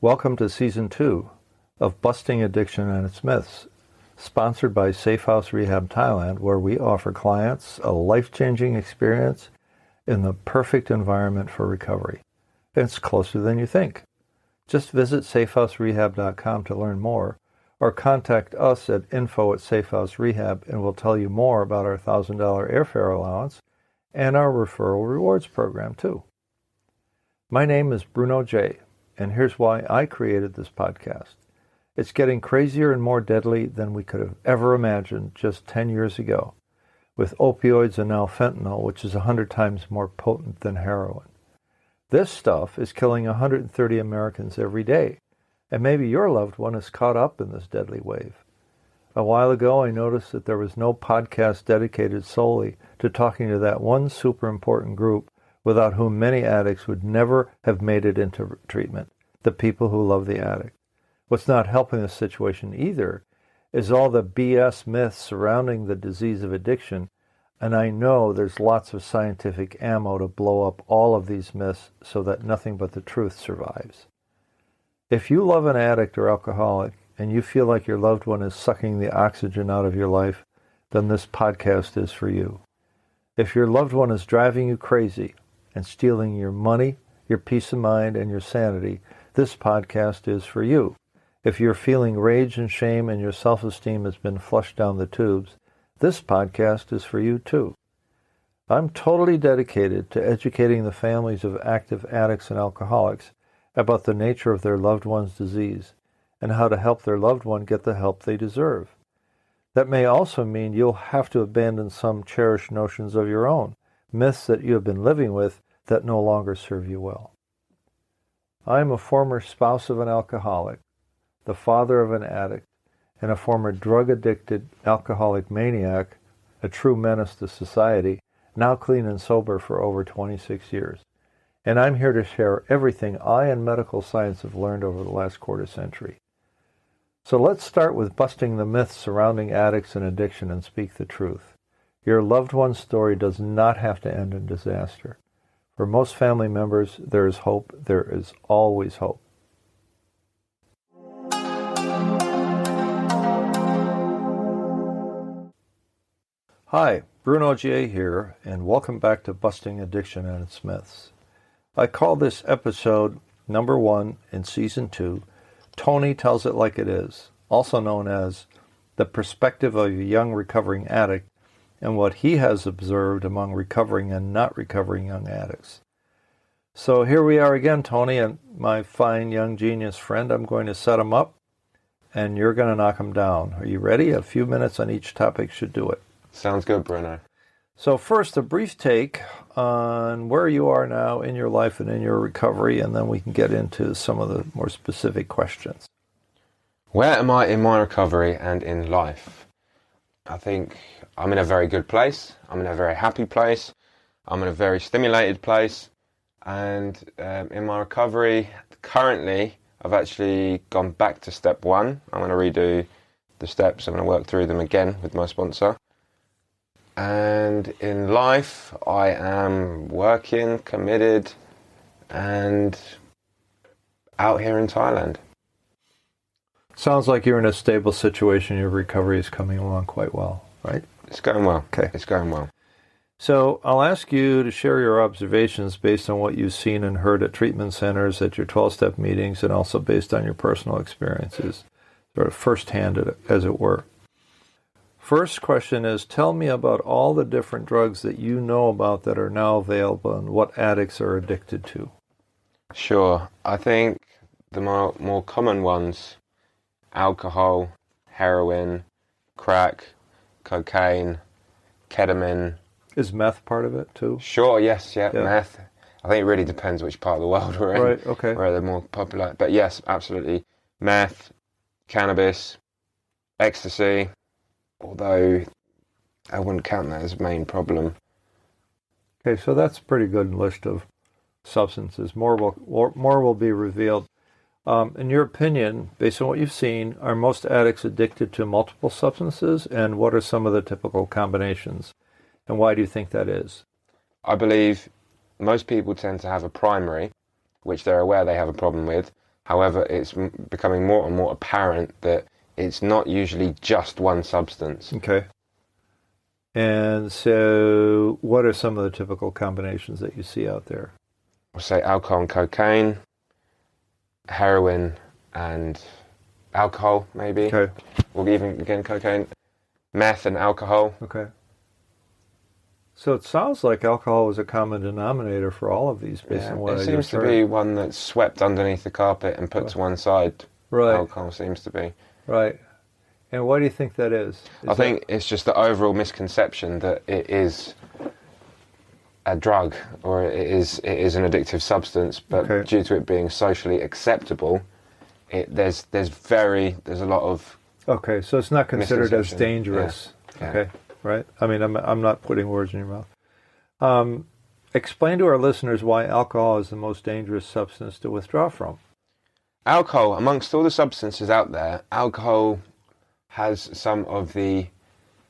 Welcome to Season 2 of Busting Addiction and Its Myths, sponsored by Safe House Rehab Thailand, where we offer clients a life-changing experience in the perfect environment for recovery. It's closer than you think. Just visit safehouserehab.com to learn more, or contact us at info@safehouserehab and we'll tell you more about our $1,000 airfare allowance and our referral rewards program too. My name is Bruno J., and here's why I created this podcast. It's getting crazier and more deadly than we could have ever imagined just 10 years ago, with opioids and now fentanyl, which is 100 times more potent than heroin. This stuff is killing 130 Americans every day, and maybe your loved one is caught up in this deadly wave. A while ago, I noticed that there was no podcast dedicated solely to talking to that one super important group without whom many addicts would never have made it into treatment, the people who love the addict. What's not helping the situation either is all the BS myths surrounding the disease of addiction, and I know there's lots of scientific ammo to blow up all of these myths so that nothing but the truth survives. If you love an addict or alcoholic, and you feel like your loved one is sucking the oxygen out of your life, then this podcast is for you. If your loved one is driving you crazy and stealing your money, your peace of mind, and your sanity, this podcast is for you. If you're feeling rage and shame and your self-esteem has been flushed down the tubes, this podcast is for you too. I'm totally dedicated to educating the families of active addicts and alcoholics about the nature of their loved one's disease and how to help their loved one get the help they deserve. That may also mean you'll have to abandon some cherished notions of your own, myths that you have been living with that no longer serve you well. I am a former spouse of an alcoholic, the father of an addict, and a former drug-addicted alcoholic maniac, a true menace to society, now clean and sober for over 26 years. And I'm here to share everything I and medical science have learned over the last quarter century. So let's start with busting the myths surrounding addicts and addiction and speak the truth. Your loved one's story does not have to end in disaster. For most family members, there is hope. There is always hope. Hi, Bruno J. here, and welcome back to Busting Addiction and Its Myths. I call this episode number 1 in Season 2, Tony Tells It Like It Is, also known as The Perspective of a Young Recovering Addict and what he has observed among recovering and not recovering young addicts. So here we are again, Tony, and my fine young genius friend. I'm going to set him up, and you're going to knock him down. Are you ready? A few minutes on each topic should do it. Sounds good, Bruno. So first, a brief take on where you are now in your life and in your recovery, and then we can get into some of the more specific questions. Where am I in my recovery and in life? I think I'm in a very good place. I'm in a very happy place. I'm in a very stimulated place. And in my recovery, currently, I've actually gone back to step 1. I'm going to redo the steps. I'm going to work through them again with my sponsor. And in life, I am working, committed, and out here in Thailand. Sounds like you're in a stable situation. Your recovery is coming along quite well, right? It's going well. Okay. It's going well. So I'll ask you to share your observations based on what you've seen and heard at treatment centers, at your 12-step meetings, and also based on your personal experiences, sort of firsthand, as it were. First question is, tell me about all the different drugs that you know about that are now available and what addicts are addicted to. Sure. I think the more common ones, alcohol, heroin, crack, cocaine, ketamine. Is meth part of it too? Sure, yes, yeah, meth. I think it really depends which part of the world we're in. Right, okay. Where they're more popular. But yes, absolutely. Meth, cannabis, ecstasy, although I wouldn't count that as a main problem. Okay, so that's a pretty good list of substances. More will be revealed. In your opinion, based on what you've seen, are most addicts addicted to multiple substances, and what are some of the typical combinations? And why do you think that is? I believe most people tend to have a primary, which they're aware they have a problem with. However, it's becoming more and more apparent that it's not usually just one substance. Okay. And so what are some of the typical combinations that you see out there? We'll say alcohol and cocaine, heroin and alcohol, maybe. Okay. Or even, again, cocaine, meth and alcohol. Okay. So it sounds like alcohol is a common denominator for all of these, based on what I just heard. It seems to be one that's swept underneath the carpet and put to one side. Right. Alcohol seems to be. Right. And why do you think that is? I think it's just the overall misconception that it is a drug or it is an addictive substance, but due to it being socially acceptable, there's a lot of so it's not considered as dangerous. Yeah. Okay, right. I mean, I'm not putting words in your mouth. Explain to our listeners why alcohol is the most dangerous substance to withdraw from. Alcohol, amongst all the substances out there, alcohol has some of the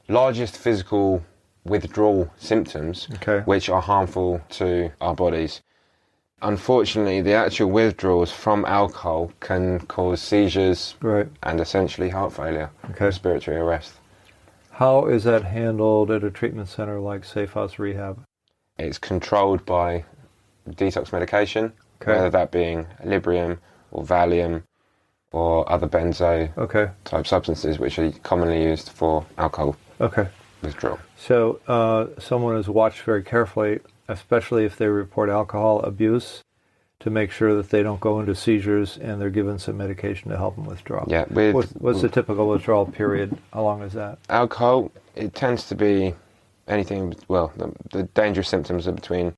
largest physical withdrawal symptoms, which are harmful to our bodies. Unfortunately, the actual withdrawals from alcohol can cause seizures and essentially heart failure, respiratory arrest. How is that handled at a treatment center like Safe House Rehab? It's controlled by detox medication, whether that being Librium or Valium or other benzo type substances, which are commonly used for alcohol withdrawal. So someone is watched very carefully, especially if they report alcohol abuse, to make sure that they don't go into seizures, and they're given some medication to help them withdraw. Yeah. What's the typical withdrawal period? How long is that? Alcohol, it tends to be anything, the dangerous symptoms are between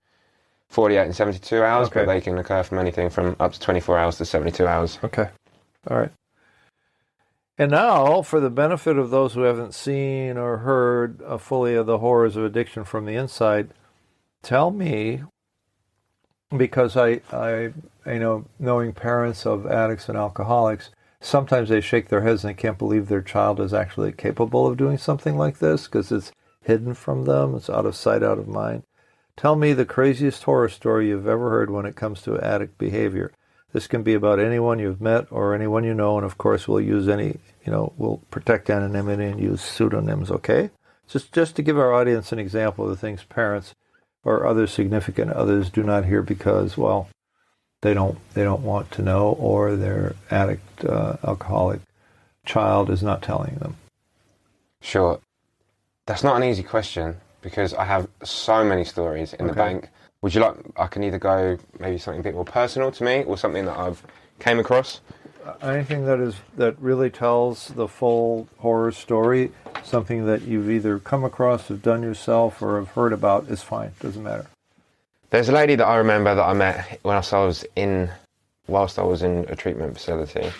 48 and 72 hours, but they can occur from anything from up to 24 hours to 72 hours. Okay. All right. And now, for the benefit of those who haven't seen or heard fully of the horrors of addiction from the inside, tell me, because I know, knowing parents of addicts and alcoholics, sometimes they shake their heads and they can't believe their child is actually capable of doing something like this because it's hidden from them. It's out of sight, out of mind. Tell me the craziest horror story you've ever heard when it comes to addict behavior. This can be about anyone you've met or anyone you know, and of course we'll use we'll protect anonymity and use pseudonyms, okay? Just to give our audience an example of the things parents or other significant others do not hear because, well, they don't want to know, or their addict, alcoholic child is not telling them. Sure. That's not an easy question because I have so many stories in the bank. Would you like, I can either go maybe something a bit more personal to me or something that I've came across? Anything that really tells the full horror story, something that you've either come across, have done yourself, or have heard about is fine. Doesn't matter. There's a lady that I remember that I met whilst I was in a treatment facility,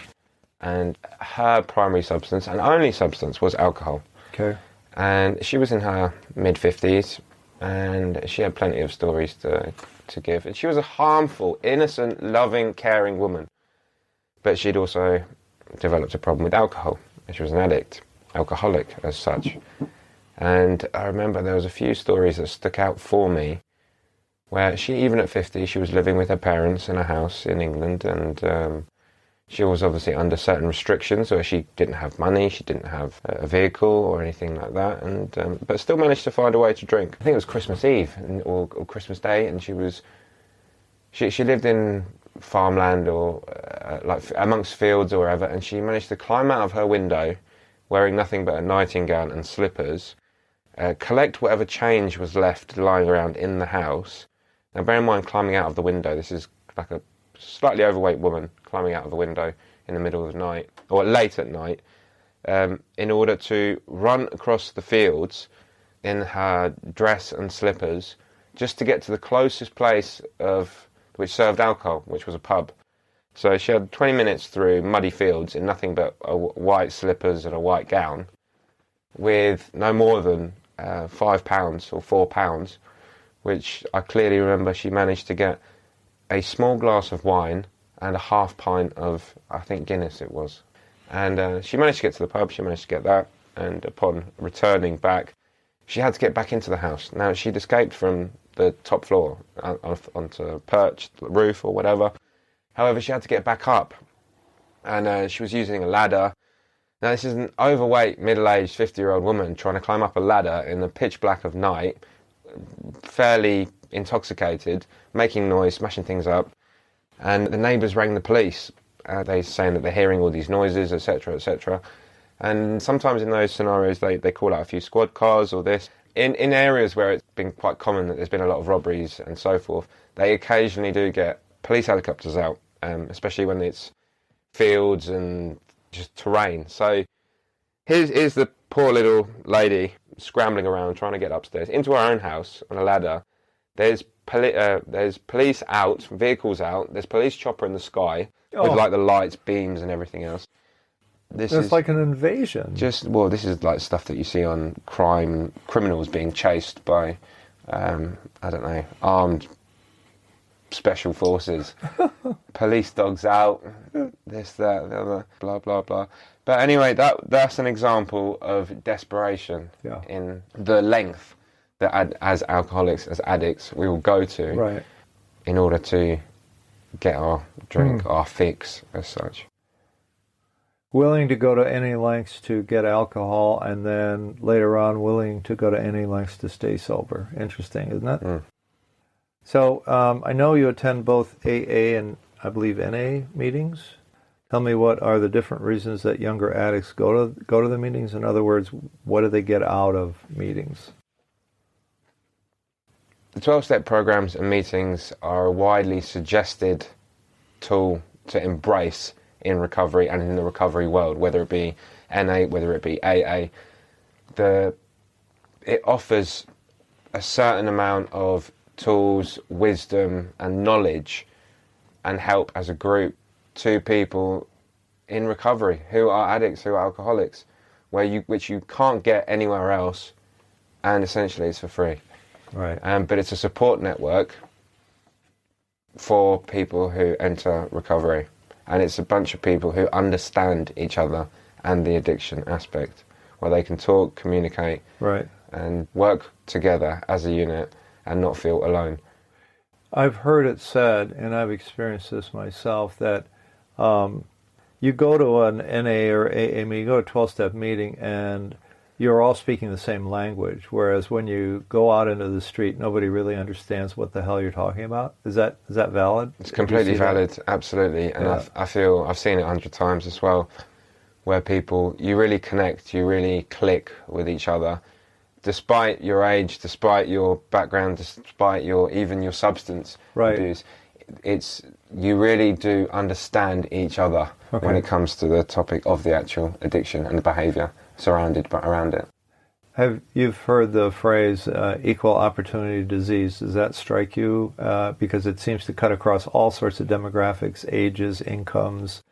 and her primary substance and only substance was alcohol. Okay. And she was in her mid-50s, and she had plenty of stories to give. And she was a harmful, innocent, loving, caring woman. But she'd also developed a problem with alcohol. She was an addict, alcoholic as such. And I remember there was a few stories that stuck out for me where she, even at 50, she was living with her parents in a house in England, and she was obviously under certain restrictions, so she didn't have money, she didn't have a vehicle or anything like that, and but still managed to find a way to drink. I think it was Christmas Eve or Christmas Day, and she lived in farmland or like amongst fields or wherever, and she managed to climb out of her window wearing nothing but a nightingale and slippers, collect whatever change was left lying around in the house. Now bear in mind, climbing out of the window, this is like a slightly overweight woman climbing out of the window in the middle of the night, or late at night, in order to run across the fields in her dress and slippers just to get to the closest place which served alcohol, which was a pub. So she had 20 minutes through muddy fields in nothing but white slippers and a white gown with no more than £5 or £4, which I clearly remember she managed to get a small glass of wine and a half pint of, I think, Guinness it was. And she managed to get to the pub, she managed to get that, and upon returning back, she had to get back into the house. Now, she'd escaped from the top floor onto a perched roof or whatever, However, she had to get back up, and she was using a ladder. Now, this is an overweight, middle-aged, 50-year-old woman trying to climb up a ladder in the pitch black of night, fairly intoxicated, making noise, smashing things up. And the neighbours rang the police. They're saying that they're hearing all these noises, etc., etc. And sometimes in those scenarios, they call out a few squad cars or this. In areas where it's been quite common that there's been a lot of robberies and so forth, they occasionally do get police helicopters out, especially when it's fields and just terrain. So here's the poor little lady scrambling around trying to get upstairs into her own house on a ladder. There's police out, vehicles out. There's police chopper in the sky with like the lights, beams, and everything else. This is like an invasion. This is like stuff that you see on criminals being chased by, I don't know, armed special forces. Police dogs out, this, that, the other, blah, blah, blah. But anyway, that's an example of desperation in the length that as alcoholics, as addicts, we will go to in order to get our drink, our fix as such. Willing to go to any lengths to get alcohol, and then later on willing to go to any lengths to stay sober. Interesting, isn't it? Mm. So I know you attend both AA and I believe NA meetings. Tell me, what are the different reasons that younger addicts go to the meetings? In other words, what do they get out of meetings? The 12-step programs and meetings are a widely suggested tool to embrace in recovery and in the recovery world, whether it be NA, whether it be AA. It offers a certain amount of tools, wisdom and knowledge and help as a group to people in recovery who are addicts, who are alcoholics, which you can't get anywhere else, and essentially it's for free. Right. But it's a support network for people who enter recovery. And it's a bunch of people who understand each other and the addiction aspect, where they can talk, communicate, and work together as a unit and not feel alone. I've heard it said, and I've experienced this myself, that you go to an NA or AA meeting, you go to a 12-step meeting, and you're all speaking the same language, whereas when you go out into the street, nobody really understands what the hell you're talking about. Is that valid? It's completely valid, absolutely. And I feel I've seen it 100 times as well, where people, you really connect, you really click with each other, despite your age, despite your background, despite even your substance abuse. You really do understand each other when it comes to the topic of the actual addiction and the behaviour surrounded around it. You've heard the phrase equal opportunity disease. Does that strike you? Because it seems to cut across all sorts of demographics, ages, incomes,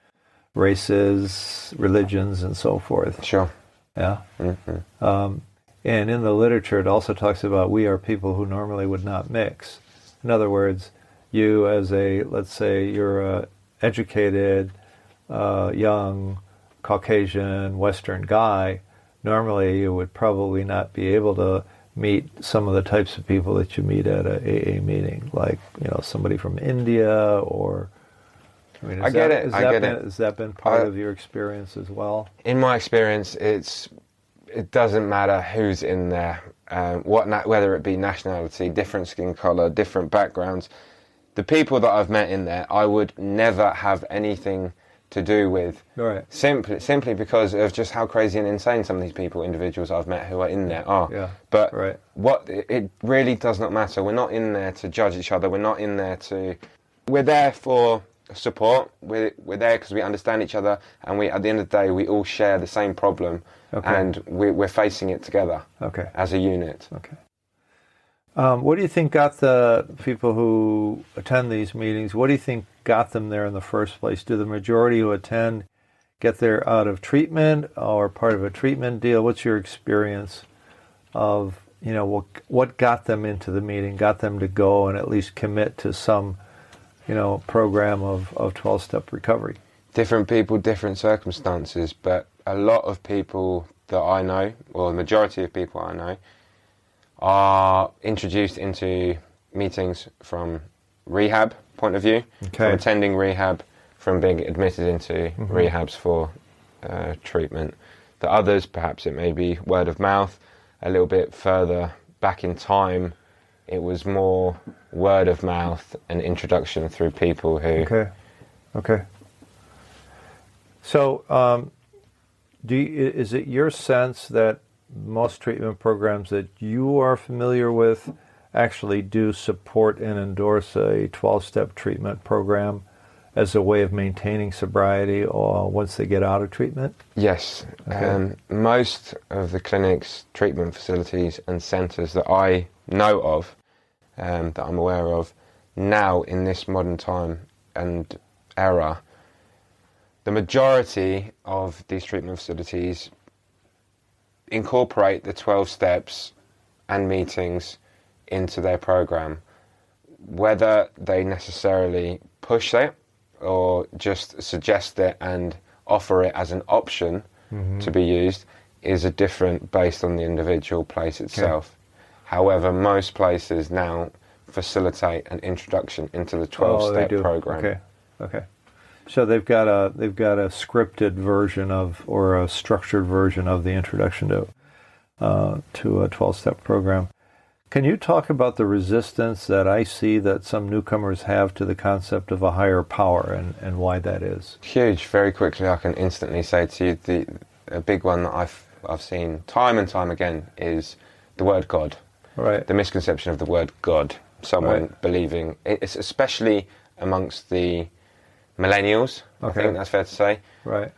races, religions, and so forth. Sure. Yeah. Mm-hmm. And in the literature, it also talks about we are people who normally would not mix. In other words, you as let's say you're a educated, young, Caucasian, Western guy, normally you would probably not be able to meet some of the types of people that you meet at a AA meeting, like somebody from India or. I mean, has that been part of your experience as well? In my experience, it doesn't matter who's in there, whether it be nationality, different skin color, different backgrounds. The people that I've met in there, I would never have anything to do with, simply because of just how crazy and insane some of these individuals I've met who are in there are. Yeah. But it really does not matter. We're not in there to judge each other. We're not in there we're there for support. We're there because we understand each other, and at the end of the day, we all share the same problem, and we're facing it together as a unit. Okay. What do you think got the people who attend these meetings, what do you think got them there in the first place? Do the majority who attend get there out of treatment or part of a treatment deal? What's your experience of, what got them into the meeting, got them to go and at least commit to some, program of 12-step recovery? Different people, different circumstances, but a lot of people that I know, or the majority of people I know, are introduced into meetings from rehab point of view, Okay. from attending rehab, from being admitted into rehabs for treatment. The others, perhaps it may be word of mouth. A little bit further back in time, it was more word of mouth and introduction through people who... Okay. So, is it your sense that most treatment programs that you are familiar with actually do support and endorse a 12-step treatment program as a way of maintaining sobriety or once they get out of treatment? Yes. Okay. Most of the clinics, treatment facilities and centres that I know of, that I'm aware of, now in this modern time and era, the majority of these treatment facilities incorporate the 12 steps and meetings into their program. Whether they necessarily push it or just suggest it and offer it as an option to be used is a different based on the individual place itself. However, most places now facilitate an introduction into the 12-step program. Okay. So they've got a scripted version of, or a structured version of, the introduction to a 12-step program. Can you talk about the resistance that I see that some newcomers have to the concept of a higher power and why that is? Huge. Very quickly, I can instantly say to you a big one that I've seen time and time again is the word God. Right. The misconception of the word God. Someone believing, it's especially amongst the millennials, I think that's fair to say. Right.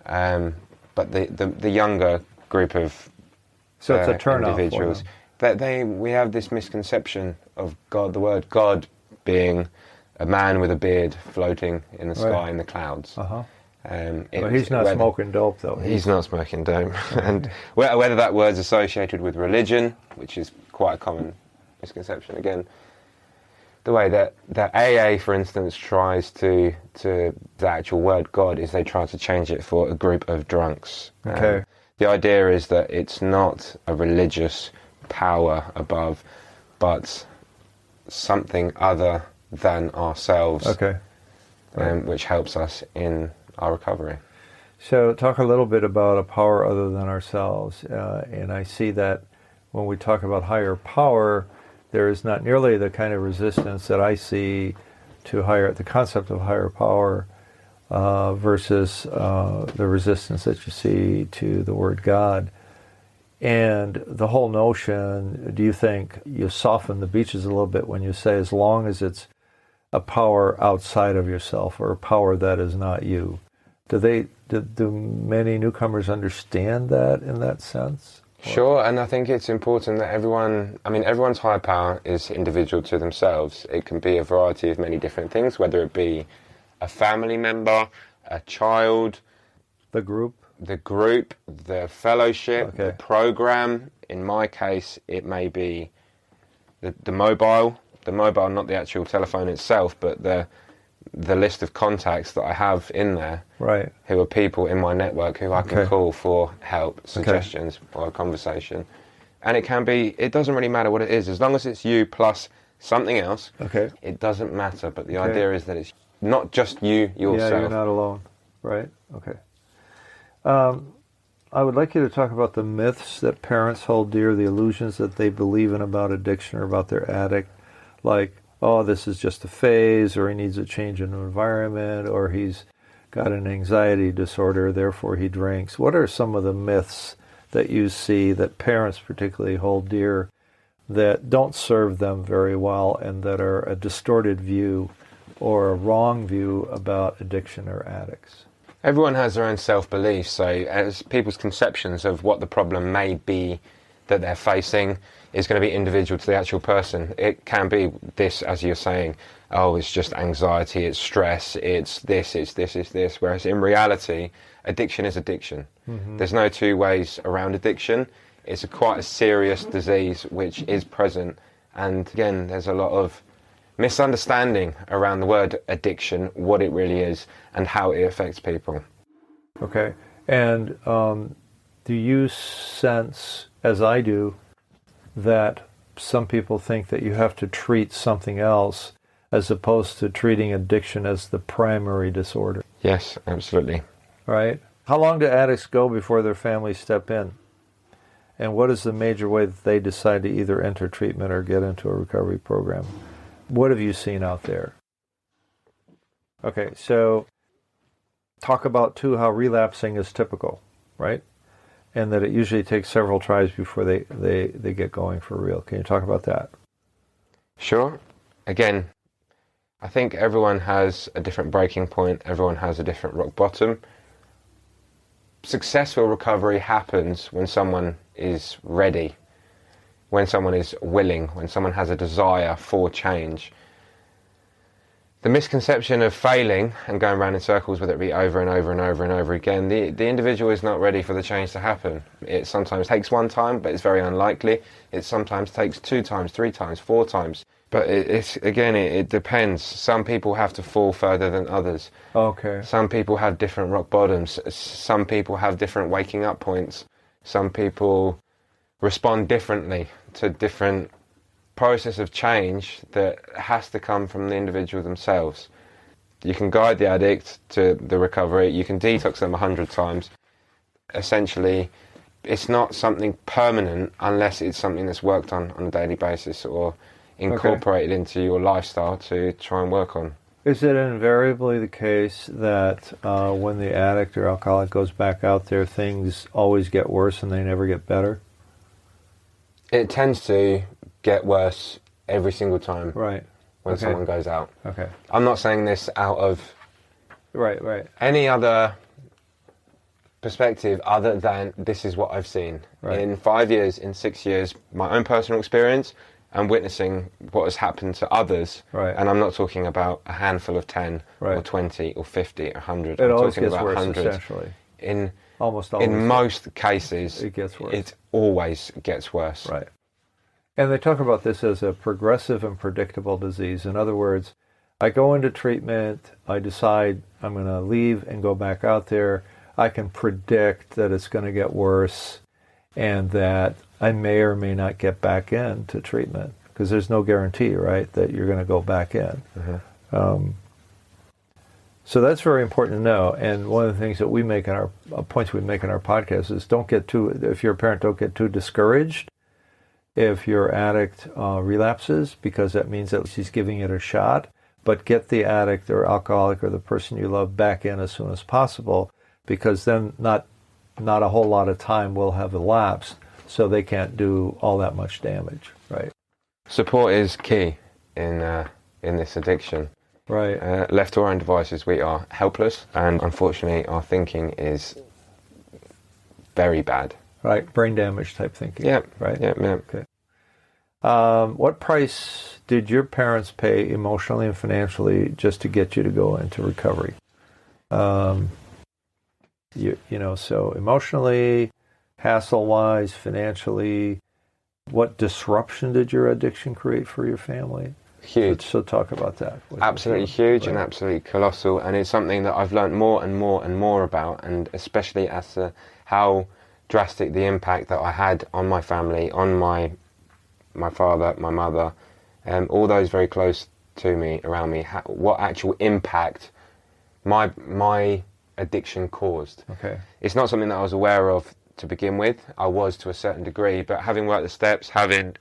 But the younger group of so it's a turn-off individuals, we have this misconception of God, the word God being a man with a beard floating in the sky in the clouds. But he's not smoking dope, though. He's not smoking dope. And whether that word's associated with religion, which is quite a common misconception, again, the way that AA, for instance, tries to the actual word God is they try to change it for a group of drunks. The idea is that it's not a religious power above, but something other than ourselves, which helps us in our recovery. So talk a little bit about a power other than ourselves. And I see that when we talk about higher power, there is not nearly the kind of resistance that I see to the concept of higher power versus the resistance that you see to the word God. And the whole notion, do you think you soften the beaches a little bit when you say as long as it's a power outside of yourself or a power that is not you? Do many newcomers understand that in that sense? Sure, and I think it's important that everyone's higher power is individual to themselves. It can be a variety of many different things, whether it be a family member, a child, the group, the fellowship, the program. In my case, it may be the mobile, not the actual telephone itself, but the list of contacts that I have in there, who are people in my network who I can call for help, suggestions, or a conversation. And it doesn't really matter what it is, as long as it's you plus something else, it doesn't matter. But the idea is that it's not just you yourself. Yeah, you're not alone. Right, okay. I would like you to talk about the myths that parents hold dear, the illusions that they believe in about addiction or about their addict, like, oh, this is just a phase, or he needs a change in environment, or he's got an anxiety disorder, therefore he drinks. What are some of the myths that you see that parents particularly hold dear that don't serve them very well and that are a distorted view or a wrong view about addiction or addicts? Everyone has their own self-belief, so as people's conceptions of what the problem may be that they're facing is going to be individual to the actual person. It can be this, as you're saying, oh, it's just anxiety, it's stress, it's this, whereas in reality, addiction is addiction. There's no two ways around addiction. It's quite a serious disease which is present, and again, there's a lot of misunderstanding around the word addiction, what it really is, and how it affects people. Okay, and do you sense, as I do, that some people think that you have to treat something else, as opposed to treating addiction as the primary disorder. Yes, absolutely. Right? How long do addicts go before their families step in? And what is the major way that they decide to either enter treatment or get into a recovery program? What have you seen out there? Okay, so talk about, too, how relapsing is typical, right? And that it usually takes several tries before they get going for real. Can you talk about that? Sure. Again, I think everyone has a different breaking point. Everyone has a different rock bottom. Successful recovery happens when someone is ready, when someone is willing, when someone has a desire for change. The misconception of failing and going around in circles, whether it be over and over and over and over again, the individual is not ready for the change to happen. It sometimes takes one time, but it's very unlikely. It sometimes takes 2 times, 3 times, 4 times. But it depends. Some people have to fall further than others. Okay. Some people have different rock bottoms. Some people have different waking up points. Some people respond differently to different process of change that has to come from the individual themselves. You can guide the addict to the recovery. You can detox them 100 times. Essentially, it's not something permanent unless it's something that's worked on a daily basis or incorporated into your lifestyle to try and work on. Is it invariably the case that when the addict or alcoholic goes back out there, things always get worse and they never get better? It tends to get worse every single time when someone goes out. Okay. I'm not saying this out of right any other perspective other than this is what I've seen. In 5 years, in 6 years, my own personal experience and witnessing what has happened to others. And I'm not talking about a handful of 10 or 20 or 50 or 100. It I'm always talking gets about worse, hundreds. essentially. Almost always. In most cases, it gets worse. It always gets worse. Right. And they talk about this as a progressive and predictable disease. In other words, I go into treatment, I decide I'm going to leave and go back out there. I can predict that it's going to get worse and that I may or may not get back into treatment because there's no guarantee, right, that you're going to go back in. So that's very important to know. And one of the things that we make in our points we make in our podcast is if you're a parent, don't get too discouraged if your addict relapses, because that means that she's giving it a shot. But get the addict or alcoholic or the person you love back in as soon as possible, because then not a whole lot of time will have elapsed, so they can't do all that much damage, right? Support is key in this addiction. Right. Left to our own devices, we are helpless, and unfortunately, our thinking is very bad. Right, brain damage type thinking. Yeah. Right. Yeah. Okay. What price did your parents pay emotionally and financially just to get you to go into recovery? So emotionally, hassle-wise, financially, what disruption did your addiction create for your family? Huge. So talk about that. Absolutely huge and absolutely colossal, and it's something that I've learned more and more and more about, and especially as to how drastic the impact that I had on my family, on my father, my mother, all those very close to me, around me, what actual impact my addiction caused. Okay. It's not something that I was aware of to begin with. I was to a certain degree, but having worked the steps, having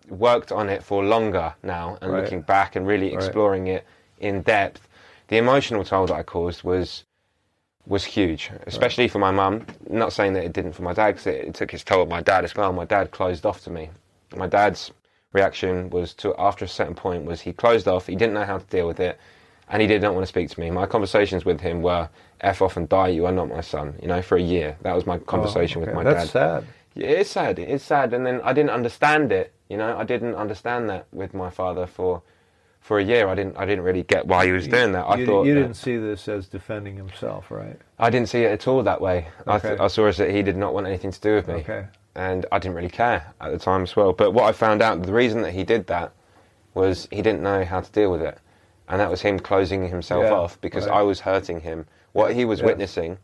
worked on it for longer now, and looking back and really exploring it in depth, the emotional toll that I caused was huge, especially for my mum. Not saying that it didn't for my dad, because it took its toll on my dad as well. My dad closed off to me. My dad's reaction was after a certain point, was he closed off, he didn't know how to deal with it, and he did not want to speak to me. My conversations with him were, F off and die, you are not my son, for a year. That was my conversation with my dad. That's sad. Yeah, it's sad, and then I didn't understand it, I didn't understand that with my father for a year. I didn't really get why he was doing that. I thought you didn't see this as defending himself, right? I didn't see it at all that way. Okay. I saw it as that he did not want anything to do with me. Okay. And I didn't really care at the time as well. But what I found out, the reason that he did that was he didn't know how to deal with it. And that was him closing himself off, because I was hurting him. What he was witnessing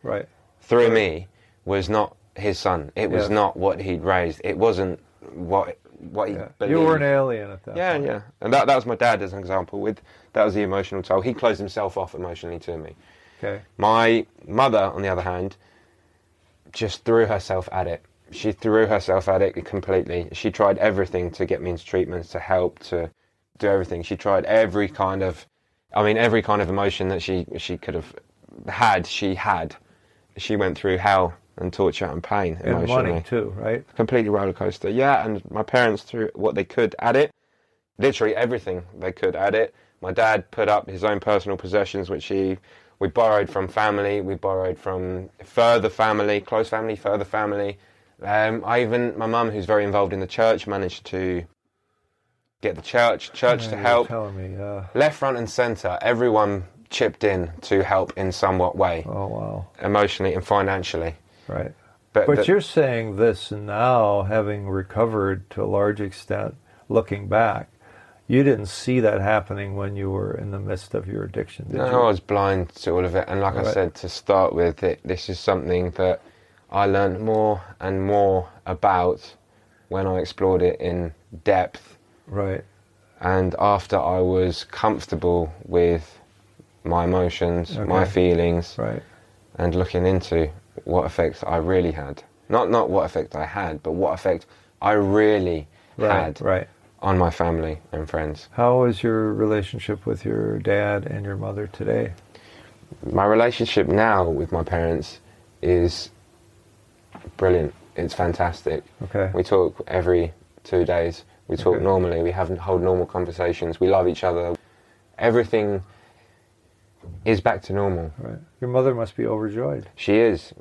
through me was not his son. It was not what he'd raised. It wasn't what what he believed. You were an alien at that point. Yeah. And that was my dad as an example. That was the emotional toll. He closed himself off emotionally to me. Okay. My mother, on the other hand, just threw herself at it. She threw herself at it completely. She tried everything to get me into treatments, to help, to do everything. She tried every kind of emotion that she could have had, she had. She went through hell and torture and pain emotionally. And money too, right? Completely roller coaster. Yeah, and my parents threw what they could at it. Literally everything they could at it. My dad put up his own personal possessions, which we borrowed from family, we borrowed from further family, close family, further family. My mum, who's very involved in the church, managed to get the church to help. Telling me, left, front and centre, everyone chipped in to help in somewhat way. Oh, wow. Emotionally and financially. Right. But you're saying this now, having recovered to a large extent, looking back, you didn't see that happening when you were in the midst of your addiction, did you? No, I was blind to all of it. And like I said, to start with, this is something that I learned more and more about when I explored it in depth. Right. And after I was comfortable with my emotions, my feelings, and looking into what effect I really had. Not what effect I had, but what effect I really had on my family and friends. How is your relationship with your dad and your mother today? My relationship now with my parents is brilliant. It's fantastic. Okay. We talk every 2 days. We talk normally. We hold normal conversations. We love each other. Everything is back to normal. Right. Your mother must be overjoyed. She is,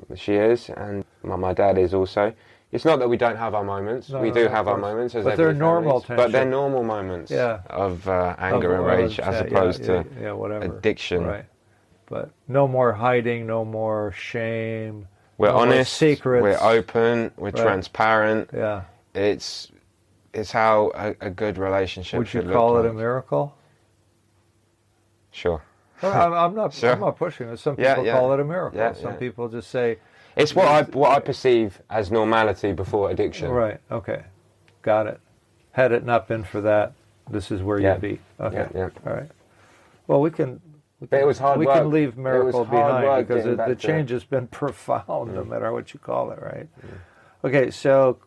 and my dad is also. It's not that we don't have our moments. We do have our moments, as but they're normal tension. But they're normal moments of anger and rage, as opposed to addiction. Right. But no more hiding, no more shame. We're honest. Secrets. We're open. We're transparent. Yeah. It's how a good relationship would should you call look it like. a miracle? Sure. Well, I'm not pushing it. Some people call it a miracle. Yeah, Some people just say it's what I perceive as normality before addiction. Right. Okay. Got it. Had it not been for that, this is where you'd be. Okay. Yeah. All right. Well, we can. But it was hard we work. can leave miracle behind because the to change has been profound, no matter what you call it. Right. Okay. So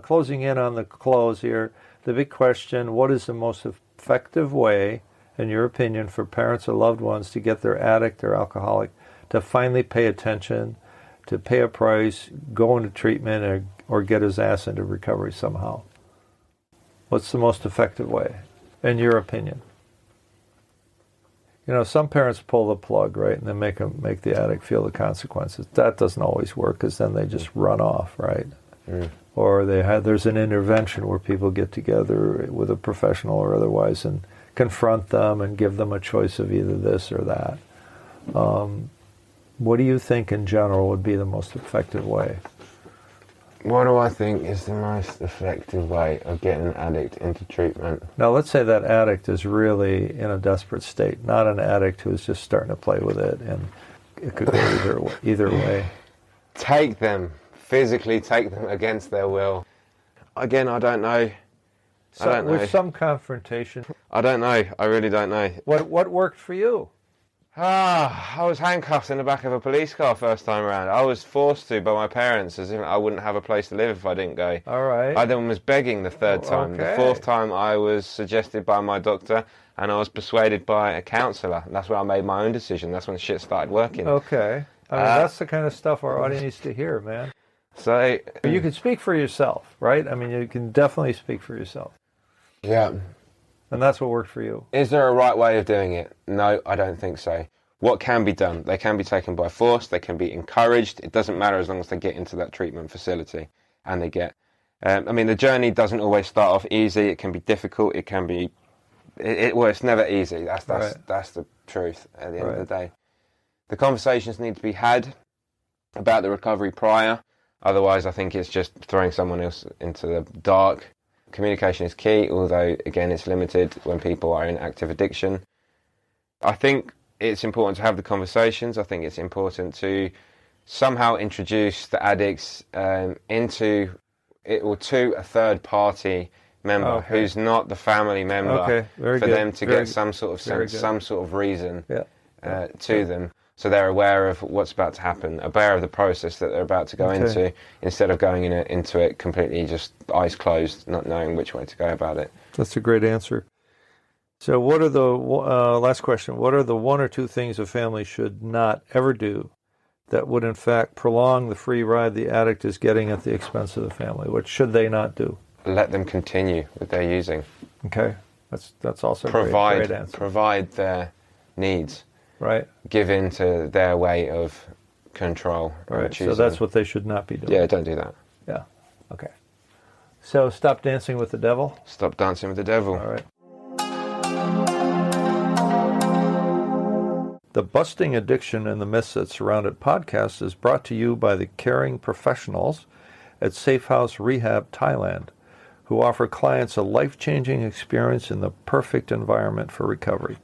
closing in on the close here, the big question: what is the most effective way, in your opinion, for parents or loved ones to get their addict or alcoholic to finally pay attention, to pay a price, go into treatment, or get his ass into recovery somehow? What's the most effective way, in your opinion? You know, some parents pull the plug, right, and then make the addict feel the consequences. That doesn't always work, because then they just run off, right? Or there's an intervention where people get together with a professional or otherwise and confront them and give them a choice of either this or that. What do you think in general would be the most effective way? What do I think is the most effective way of getting an addict into treatment? Now, let's say that addict is really in a desperate state, not an addict who's just starting to play with it, and it could go either way. Physically take them against their will. Again, I don't know. With some confrontation. I don't know. I really don't know. What worked for you? I was handcuffed in the back of a police car first time around. I was forced to by my parents, as if I wouldn't have a place to live if I didn't go. All right. I then was begging the third time. Okay. The fourth time I was suggested by my doctor, and I was persuaded by a counsellor. That's where I made my own decision. That's when shit started working. Okay. I mean, that's the kind of stuff our audience needs to hear, man. So you can speak for yourself, right? I mean, you can definitely speak for yourself. Yeah. And that's what worked for you. Is there a right way of doing it? No, I don't think so. What can be done? They can be taken by force. They can be encouraged. It doesn't matter as long as they get into that treatment facility and they get... the journey doesn't always start off easy. It can be difficult. It can be... it's never easy. That's the truth at the end of the day. The conversations need to be had about the recovery prior. Otherwise, I think it's just throwing someone else into the dark. Communication is key, although, again, it's limited when people are in active addiction. I think it's important to have the conversations. I think it's important to somehow introduce the addicts into it, or to a third party member who's not the family member for them to get some sort of sense, some sort of reason to them. So they're aware of what's about to happen, aware of the process that they're about to go into, instead of going into it completely just eyes closed, not knowing which way to go about it. That's a great answer. So what are the, last question, what are the one or two things a family should not ever do that would in fact prolong the free ride the addict is getting at the expense of the family? What should they not do? Let them continue with their using. Okay, that's also a great answer. Provide their needs. Right. Give in to their way of control. Right. So that's what they should not be doing. Yeah, don't do that. Yeah. Okay. So stop dancing with the devil. Stop dancing with the devil. All right. The Busting Addiction and the Myths That Surround It podcast is brought to you by the caring professionals at Safe House Rehab Thailand, who offer clients a life-changing experience in the perfect environment for recovery.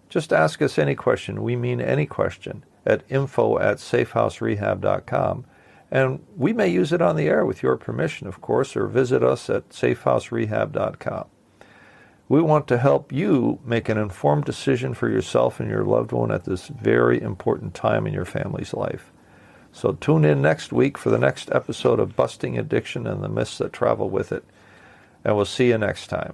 Just ask us any question, we mean any question, at info@safehouserehab.com, and we may use it on the air with your permission, of course, or visit us at safehouserehab.com. We want to help you make an informed decision for yourself and your loved one at this very important time in your family's life. So tune in next week for the next episode of Busting Addiction and the Myths That Travel with It, and we'll see you next time.